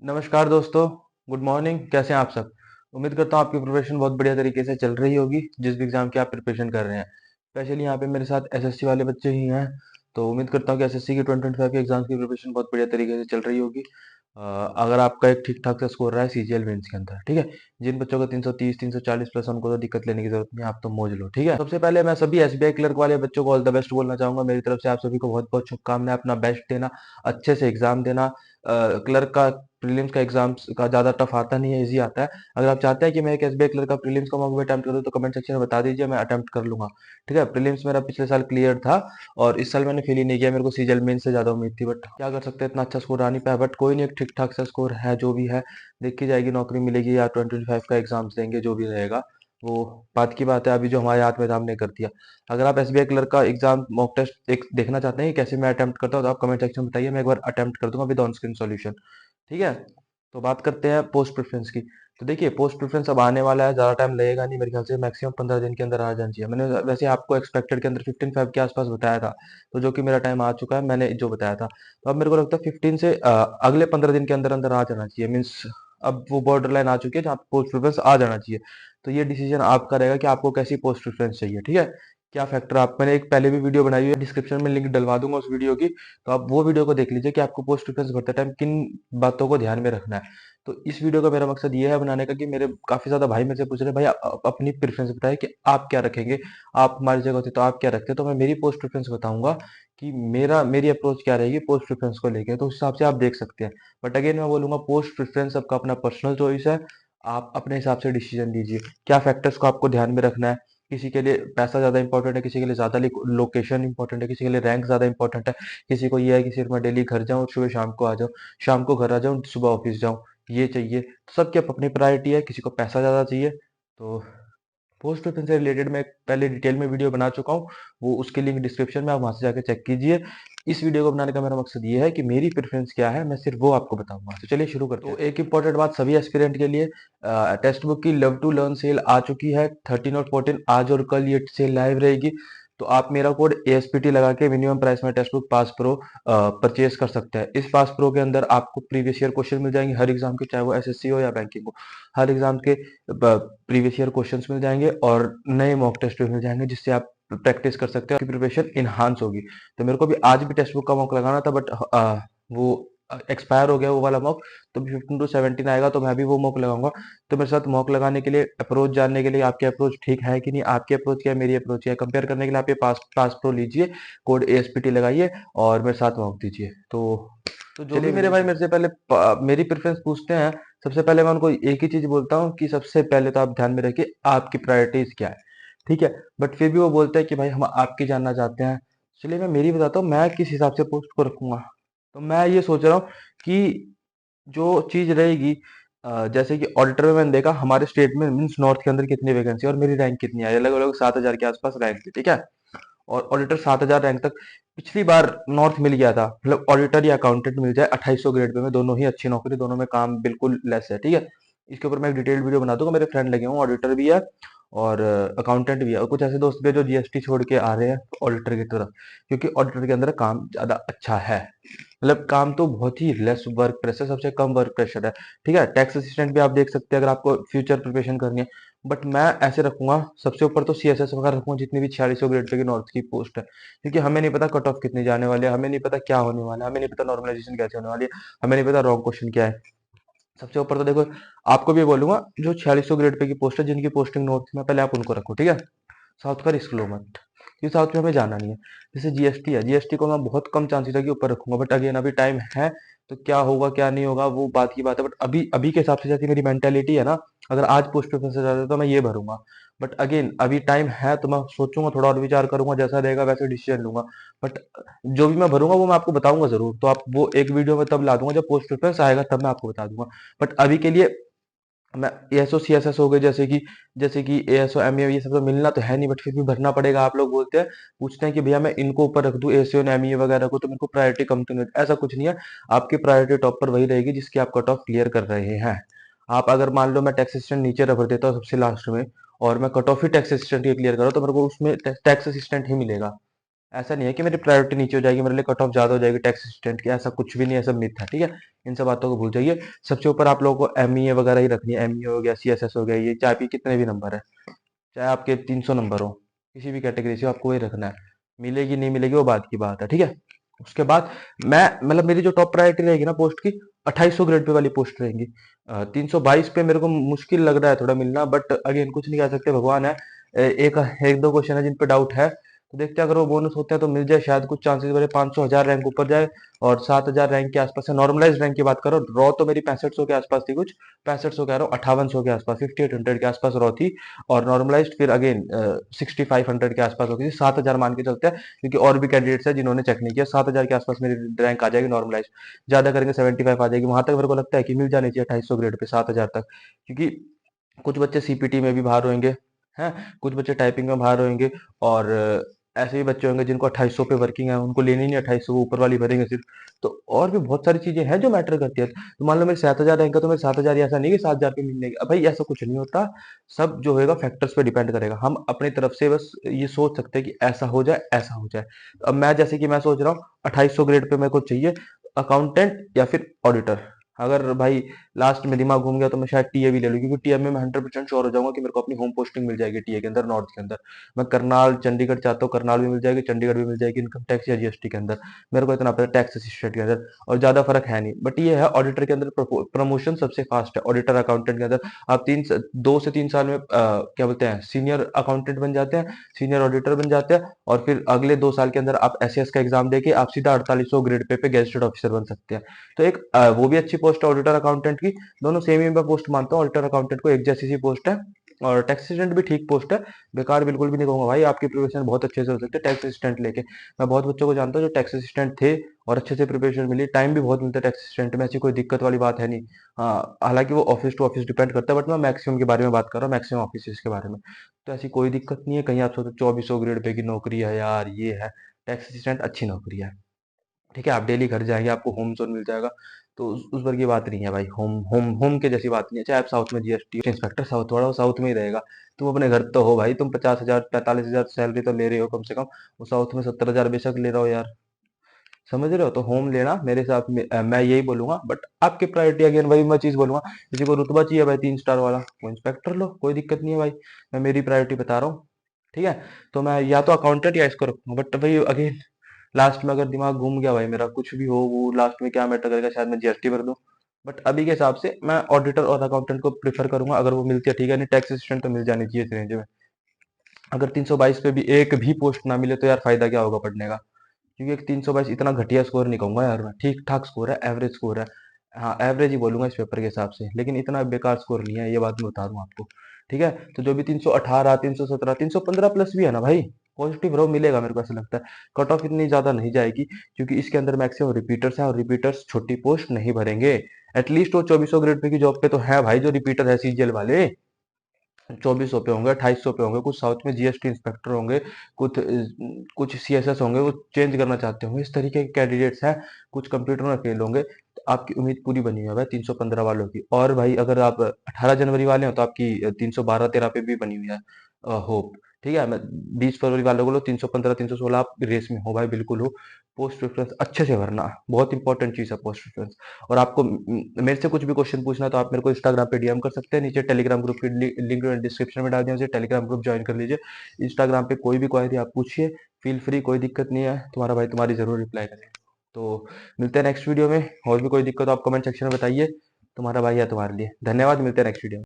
नमस्कार दोस्तों। Good morning. कैसे हैं आप सब? उम्मीद करता हूँ आपकी प्रिपरेशन बहुत बढ़िया तरीके से चल रही होगी, जिस भी एग्जाम की आप प्रिपरेशन कर रहे हैं। स्पेशली यहाँ पे मेरे साथ एसएससी वाले बच्चे ही हैं, तो उम्मीद करता हूँ कि एसएससी की 2025 के एग्जाम की प्रिपरेशन बहुत बढ़िया तरीके से चल रही होगी। अगर आपका एक ठीक ठाक सा स्कोर रहा है सीजीएल मेंस के अंदर, ठीक है। जिन बच्चों का 330 340 प्लस, उनको तो दिक्कत लेने की जरूरत नहीं है, आप तो मौज लो, ठीक है। सबसे पहले मैं सभी एसबीआई क्लर्क वाले बच्चों को ऑल द बेस्ट बोलना चाहूंगा। मेरी तरफ से आप सभी को बहुत बहुत शुभकामनाएं। अपना बेस्ट देना, अच्छे से एग्जाम देना। क्लर्क का प्रीलिम्स का एग्जाम का ज्यादा टफ आता नहीं है, इजी आता है। अगर आप चाहते हैं कि मैं एक एसबीआई क्लर्क का प्रीलिम्स का मॉक भी अटेम्प्ट करूं, तो कमेंट सेक्शन में बता दीजिए, मैं अटेम्प्ट कर लूंगा। ठीक है। प्रीलिम्स मेरा पिछले साल क्लियर था और इस साल मैंने फेल ही नहीं किया। मेरे को सीजीएल मेन से ज्यादा उम्मीद थी, बट क्या कर सकते हैं, इतना अच्छा स्कोर आ नहीं पाया। बट कोई नहीं, एक ठीक ठाक सा स्कोर है, जो भी है देखी जाएगी। नौकरी मिलेगी या 2025 का एग्जाम्स देंगे, जो भी रहेगा वो बात की बात है। अभी जो हमारे हाथ में था, हमने कर दिया। अगर आप एसबीआई क्लर्क का एग्जाम मॉक टेस्ट एक देखना चाहते हैं कि कैसे मैं अटेम्प्ट करता हूँ, तो आप कमेंट सेक्शन में बताइए, मैं एक बार अटेम्प्ट कर दूंगा विद ऑन स्क्रीन सॉल्यूशन। ठीक है। तो बात करते हैं पोस्ट प्रेफरेंस की। तो देखिए, पोस्ट प्रेफरेंस अब आने वाला है, ज्यादा टाइम लगेगा नहीं, मेरे ख्याल से मैक्सिमम 15 दिन के अंदर आ जाना चाहिए। मैंने वैसे आपको एक्सपेक्टेड के अंदर 15 के आसपास बताया था, तो जो कि मेरा टाइम आ चुका है, मैंने जो बताया था। तो अब मेरे को लगता है 15 से अगले 15 दिन के अंदर अंदर आ जाना चाहिए। मीन्स अब वो बॉर्डर लाइन आ चुकी है जहाँ पोस्ट प्रेफरेंस आ जाना चाहिए। तो ये डिसीजन आपका रहेगा कि आपको कैसी पोस्ट प्रेफरेंस चाहिए, ठीक है। क्या फैक्टर आप, मैंने एक पहले भी वीडियो बनाई हुई है, डिस्क्रिप्शन में लिंक डलवा दूंगा उस वीडियो की। तो आप वो वीडियो को देख लीजिए कि आपको पोस्ट प्रेफरेंस भरते टाइम किन बातों को ध्यान में रखना है। तो इस वीडियो का मेरा मकसद ये है बनाने का कि मेरे काफी ज्यादा भाई मेरे से पूछ रहे हैं, भाई अपनी प्रेफरेंस बताए कि आप क्या रखेंगे, आप हमारी जगह होते तो आप क्या रखते। तो मैं मेरी पोस्ट प्रेफरेंस बताऊंगा कि मेरी अप्रोच क्या रहेगी पोस्ट प्रेफरेंस को लेके, तो उस हिसाब से आप देख सकते हैं। बट अगेन मैं बोलूंगा, पोस्ट प्रेफरेंस सबका अपना पर्सनल चॉइस है। आप अपने हिसाब से डिसीजन लीजिए, क्या फैक्टर्स को आपको ध्यान में रखना है। किसी के लिए पैसा ज्यादा इंपॉर्टेंट है, किसी के लिए ज्यादा लोकेशन इंपॉर्टेंट है, किसी के लिए रैंक ज्यादा इंपॉर्टेंट है। किसी को ये है कि सिर्फ मैं डेली घर जाऊं, सुबह शाम को आ जाऊं, शाम को घर आ जाऊं, सुबह ऑफिस जाऊं, ये चाहिए। तो सबकी अपनी प्रायोरिटी है, किसी को पैसा ज्यादा चाहिए। तो पोस्ट प्रेफरेंस से रिलेटेड मैं पहले डिटेल में वीडियो बना चुका हूँ, वो उसकी लिंक डिस्क्रिप्शन में, आप वहां से जाकर चेक कीजिए। इस वीडियो को बनाने का मेरा मकसद ये है कि मेरी प्रेफरेंस क्या है, मैं सिर्फ वो आपको बताऊंगा। तो चलिए शुरू करते हैं। तो एक इंपॉर्टेंट बात सभी एस्पिरेंट के लिए, टेक्स्ट बुक की लव टू लर्न सेल आ चुकी है। 13 और 14 आज और कल ये सेल लाइव रहेगी। तो आप मेरा कोड ASPT लगा के मिनिमम प्राइस में text book pass pro purchase कर सकते हैं। इस पास प्रो के अंदर आपको प्रीवियस ईयर क्वेश्चन मिल जाएंगे हर एग्जाम के, चाहे वो एसएससी हो या बैंकिंग हो। हर एग्जाम के प्रीवियस ईयर क्वेश्चंस मिल जाएंगे और नए मॉक टेस्ट भी मिल जाएंगे, जिससे आप प्रैक्टिस कर सकते हो, आपकी प्रिपरेशन इनहांस होगी। तो मेरे को भी आज भी टेक्स्ट बुक का मॉक लगाना था, बट वो एक्सपायर हो गया वो वाला मॉक। तो 15 to 17 आएगा, तो मैं भी वो मॉक लगाऊंगा। तो मेरे साथ मॉक लगाने के लिए, अप्रोच जानने के लिए, आपकी अप्रोच ठीक है कि नहीं, आपकी अप्रोच क्या है, मेरी अप्रोच क्या है, कंपेयर करने के लिए आप ये पास पास प्रो लीजिए, कोड ASPT लगाइए और मेरे साथ मॉक दीजिए। तो जो भी मेरे भाई मेरे से पहले मेरी प्रेफरेंस पूछते हैं, सबसे पहले मैं उनको एक ही चीज बोलता हूँ कि सबसे पहले तो आप ध्यान में रखिए आपकी प्रायोरिटीज क्या है, ठीक है। बट फिर भी वो बोलते हैं कि भाई हम आपकी जानना चाहते हैं। चलिए मैं मेरी बताता हूँ, मैं किस हिसाब से पोस्ट को रखूंगा। तो मैं ये सोच रहा हूँ कि जो चीज रहेगी, जैसे कि ऑडिटर में मैंने देखा हमारे स्टेट में मीन्स नॉर्थ के अंदर कितनी वैकेंसी और मेरी रैंक कितनी आई, अलग अलग 7,000 के आसपास रैंक थी, ठीक है। और ऑडिटर 7,000 रैंक तक पिछली बार नॉर्थ मिल गया था। मतलब ऑडिटर या अकाउंटेंट मिल जाए 2800 ग्रेड पे में, दोनों ही अच्छी नौकरी, दोनों में काम बिल्कुल लेस है, ठीक है। इसके ऊपर मैं एक डिटेल्ड वीडियो बना दूंगा। मेरे फ्रेंड लगे हुए ऑडिटर भी है और अकाउंटेंट भी है, और कुछ ऐसे दोस्त भी है जो जीएसटी छोड़ के आ रहे हैं ऑडिटर की तरफ, क्योंकि ऑडिटर के अंदर काम ज्यादा अच्छा है। मतलब काम तो बहुत ही लेस वर्क प्रेशर, सबसे कम वर्क प्रेशर है, ठीक है। टैक्स असिस्टेंट भी आप देख सकते हैं अगर आपको फ्यूचर प्रिपरेशन करनी है। बट मैं ऐसे रखूंगा, सबसे ऊपर तो CSS वगैरह रखूंगा, जितनी भी 4600 ग्रेड पे की नॉर्थ की पोस्ट है, क्योंकि हमें नहीं पता कट ऑफ कितनी जाने वाली है, हमें नहीं पता क्या होने वाला है, हमें नहीं पता नॉर्मलाइजेशन कैसे होने वाली है, हमें नहीं पता रॉन्ग क्वेश्चन क्या है। सबसे ऊपर तो देखो, आपको भी बोलूंगा, जो 4600 ग्रेड पे की पोस्ट है, जिनकी पोस्टिंग नॉर्थ में, पहले आप उनको रखो, ठीक है। साउथ का रिस्क लो मत, क्योंकि साउथ में हमें जाना नहीं है। जैसे जीएसटी है, जीएसटी को मैं बहुत कम चांसेस है कि ऊपर रखूंगा, बट अगेन अभी टाइम है। तो क्या होगा क्या नहीं होगा वो बात की बात है, बट अभी अभी के हिसाब से जैसी मेरी मेंटेलिटी है ना, अगर आज पोस्ट प्रेफरेंस से ज्यादा तो मैं ये भरूंगा। बट अगेन अभी टाइम है, तो मैं सोचूंगा, थोड़ा और विचार करूंगा, जैसा रहेगा वैसे डिसीजन लूंगा। बट जो भी मैं भरूंगा वो मैं आपको बताऊंगा जरूर। तो आप वो एक वीडियो में तब ला दूंगा जब पोस्ट प्रेफरेंस आएगा, तब मैं आपको बता दूंगा। बट अभी के लिए मैं एएसओ सीएसएस हो गए, जैसे कि एएसओ एमईओ, ये सब तो मिलना तो है नहीं, बट फिर भी भरना पड़ेगा। आप लोग बोलते हैं, पूछते हैं कि भैया मैं इनको ऊपर रख दूं एएसओ और एमईओ वगैरह को, तो मेरे को प्रायोरिटी कम तो नहीं होती। ऐसा कुछ नहीं है, आपकी प्रायोरिटी टॉप पर वही रहेगी जिसकी आप कट ऑफ क्लियर कर रहे हैं। आप अगर मान लो मैं टैक्स असिस्टेंट नीचे रख देता हूँ सबसे लास्ट में, और मैं कट ऑफ ही टैक्स असिस्टेंट ही क्लियर करूँ, तो मेरे को उसमें टैक्स असिस्टेंट ही मिलेगा। ऐसा नहीं है कि मेरी प्रायोरिटी नीचे हो जाएगी, मेरे लिए कट ऑफ ज्यादा हो जाएगी टैक्स असिस्टेंट की, ऐसा कुछ भी नहीं है, सब मिथ है, ठीक है। इन सब बातों को भूल जाइए। सबसे ऊपर आप लोगों को एमईए वगैरह ही रखनी है, एमईए हो गया, सीएसएस हो गया, ये चाहे आपके कितने भी नंबर है, चाहे आपके 300 नंबर हो, किसी भी कैटेगरी से आपको वही रखना है। मिलेगी नहीं मिलेगी वो बात की बात है, ठीक है। उसके बाद मैं मतलब मेरी जो टॉप प्रायोरिटी रहेगी ना पोस्ट की, 2800 ग्रेड पे वाली पोस्ट रहेंगी। 322 पे मेरे को मुश्किल लग रहा है थोड़ा मिलना, बट अगेन कुछ नहीं कह सकते, भगवान है। एक एक दो क्वेश्चन है जिन पे डाउट है, तो देखते हैं, अगर वो बोनस होते हैं तो मिल जाए शायद, कुछ चांसेस बड़े, 500 1000 रैंक ऊपर जाए और 7000 रैंक के आसपास है। नॉर्मलाइज रैंक की बात करो, रॉ तो मेरी 6500 के आसपास थी, कुछ 6500 कह रहा हूँ, 5800 के आसपास, 5800 के आसपास रॉ थी। और नॉर्मलाइज्ड फिर अगेन 6500 के आसपास होगी, 7000 मान के चलते हैं, क्योंकि और भी कैंडिडेट्स है जिन्होंने चेक नहीं किया। 7000 के आसपास मेरी रैंक आ जाएगी नॉर्मलाइज, ज्यादा करेंगे 75 आ जाएगी, वहां तक मेरे को लगता है कि मिल जानी चाहिए 2800 ग्रेड पे 7000 तक। क्योंकि कुछ बच्चे सीपीटी में भी बाहर होंगे, हैं, कुछ बच्चे टाइपिंग में बाहर होंगे, और ऐसे भी बच्चे होंगे जिनको 2800 पे वर्किंग है, उनको लेनी नहीं 2800, वो ऊपर वाली भरेंगे सिर्फ। तो और भी बहुत सारी चीजें हैं जो मैटर करती है। तो मान लो मेरे 7000 रैंक है, तो मेरे 7000, ऐसा नहीं कि 7000 पे मिलने की, भाई ऐसा कुछ नहीं होता। सब जो होगा फैक्टर्स पे डिपेंड करेगा, हम अपनी तरफ से बस ये सोच सकते हैं कि ऐसा हो जाए, ऐसा हो जाए। अब मैं जैसे कि मैं सोच रहा हूँ 2800 ग्रेड पे मेरे को चाहिए अकाउंटेंट या फिर ऑडिटर। अगर भाई लास्ट में दिमाग घूम गया तो मैं शायद टीए भी ले लूं, क्योंकि टीए में मैं 100% श्योर हो जाऊंगा कि मेरे को अपनी होम पोस्टिंग मिल जाएगी टीए के अंदर, नॉर्थ के अंदर। मैं करनाल चंडीगढ़ चाहता हूँ, करनाल भी मिल जाएगी, चंडीगढ़ भी मिल जाएगी, इनकम टैक्स या जीएसटी के अंदर। मेरे को इतना पता है टैक्स असिस्टेंट के अंदर, और ज्यादा फर्क है नहीं। बट ये है ऑडिटर के अंदर प्रमोशन सबसे फास्ट है, ऑडिटर अकाउंटेंट के अंदर आप 2 से 3 साल में क्या बोलते हैं, सीनियर अकाउंटेंट बन जाते हैं, सीनियर ऑडिटर बन जाते हैं, और फिर अगले 2 साल के अंदर आप एसएएस का एग्जाम देके आप सीधा 4800 ग्रेड पे गेजेटेड ऑफिसर बन सकते हैं। तो एक वो भी अच्छी पोस्ट है ऑडिटर अकाउंटेंट की। दोनों सेम ही मैं पोस्ट मानता हूँ, ऑडिटर अकाउंटेंट को एक जैसी सी पोस्ट है। और टैक्स असिस्टेंट भी ठीक पोस्ट है, बेकार बिल्कुल भी नहीं कहूंगा भाई, आपकी प्रिपरेशन बहुत अच्छे से हो सकती है टैक्स असिस्टेंट लेके। मैं बहुत बच्चों को जानता हूँ जो टैक्स असिस्टेंट थे और अच्छे से प्रिपरेशन मिली, टाइम भी बहुत मिलता है टैक्स असिस्टेंट में, ऐसी कोई दिक्कत वाली बात है नहीं। हाँ, हालांकि वो ऑफिस टू ऑफिस डिपेंड करता है, बट मैं मैक्सिमम के बारे में बात कर रहा हूँ, मैक्सिमम ऑफिस के बारे में। तो ऐसी कोई दिक्कत नहीं है, कहीं आप सोचो 2400 ग्रेड पे की नौकरी है यार, ये है टैक्स असिस्टेंट, अच्छी नौकरी है, ठीक है। आप डेली घर जाएंगे, आपको होम जोन मिल जाएगा। तो उस पर की बात नहीं है भाई, होम होम होम के जैसी बात नहीं है। चाहे आप साउथ में जीएसटी इंस्पेक्टर साउथ वाला, वो साउथ में ही रहेगा। तुम अपने घर तो हो भाई, तुम 50,000 45,000 सैलरी तो ले रहे हो कम से कम, वो साउथ में 70,000 बेशक ले रहा हो यार, समझ रहे हो। तो होम लेना मेरे हिसाब में, मैं यही बोलूंगा। बट आपकी प्रायोरिटी अगेन वही मैं चीज बोलूंगा, किसी को रुतबा चाहिए भाई 3 स्टार वाला, वो इंस्पेक्टर लो, कोई दिक्कत नहीं है भाई। मैं मेरी प्रायोरिटी बता रहा हूँ, ठीक है। तो मैं या तो अकाउंटेंट या इसको रखूंगा, बट भाई अगेन लास्ट में अगर दिमाग घूम गया भाई मेरा, कुछ भी हो वो लास्ट में क्या मैटर करेगा, शायद मैं जीएसटी भर दूं। बट अभी के हिसाब से मैं ऑडिटर और अकाउंटेंट को प्रीफर करूंगा, अगर वो मिलती है ठीक है, नहीं टैक्स असिस्टेंट तो मिल जानी चाहिए इस रेंज में। अगर 322 पे भी एक भी पोस्ट ना मिले तो यार फायदा क्या होगा पढ़ने का। क्योंकि एक 322 इतना घटिया स्कोर नहीं कहूंगा यार मैं, ठीक ठाक स्कोर है, एवरेज स्कोर है। हाँ, एवरेज ही बोलूंगा इस पेपर के हिसाब से, लेकिन इतना बेकार स्कोर नहीं है, ये बात मैं बता दूं आपको, ठीक है। तो जो भी 318 317 315 प्लस भी है ना भाई, पॉजिटिव रो मिलेगा मेरे को ऐसा लगता है। कट ऑफ इतनी ज्यादा नहीं जाएगी, क्योंकि इसके अंदर मैक्सिमम रिपीटर्स हैं, और रिपीटर्स छोटी पोस्ट नहीं भरेंगे। एटलीस्ट वो 2400 ग्रेड पे की जॉब पे तो है भाई जो रिपीटर है, सीजीएल वाले 2400 पे होंगे, 2800 पे होंगे, कुछ साउथ में जीएसटी इंस्पेक्टर होंगे, कुछ कुछ सीएसएस होंगे, वो चेंज करना चाहते होंगे, इस तरीके के कैंडिडेट्स हैं। कुछ कंप्यूटर में फेल होंगे, तो आपकी उम्मीद पूरी बनी हुई है भाई 315 वालों की। और भाई अगर आप 18 जनवरी वाले हो तो आपकी 312-13 पे भी बनी हुई है होप, ठीक है। मैं 20 फरवरी वालों को लो, 315 316 आप रेस में हो भाई, बिल्कुल हो। पोस्ट प्रेफरेंस अच्छे से भरना, बहुत इंपॉर्टेंट चीज है पोस्ट प्रेफरेंस। और आपको मेरे से कुछ भी क्वेश्चन पूछना है तो आप मेरे को इंस्टाग्राम पे डीएम कर सकते हैं, नीचे टेलीग्राम ग्रुप की लिंक डिस्क्रिप्शन में डाल दिया, मुझे टेलीग्राम ग्रुप ज्वाइन कर लीजिए। इंस्टाग्राम पे कोई भी क्वेरी आप पूछिए, फील फ्री, कोई दिक्कत नहीं है, तुम्हारा भाई तुम्हारी जरूर रिप्लाई करेगा। तो मिलते हैं नेक्स्ट वीडियो में, और भी कोई दिक्कत हो आप कमेंट सेक्शन में बताइए, तुम्हारा भाई है तुम्हारे लिए। धन्यवाद, मिलते हैं नेक्स्ट वीडियो में।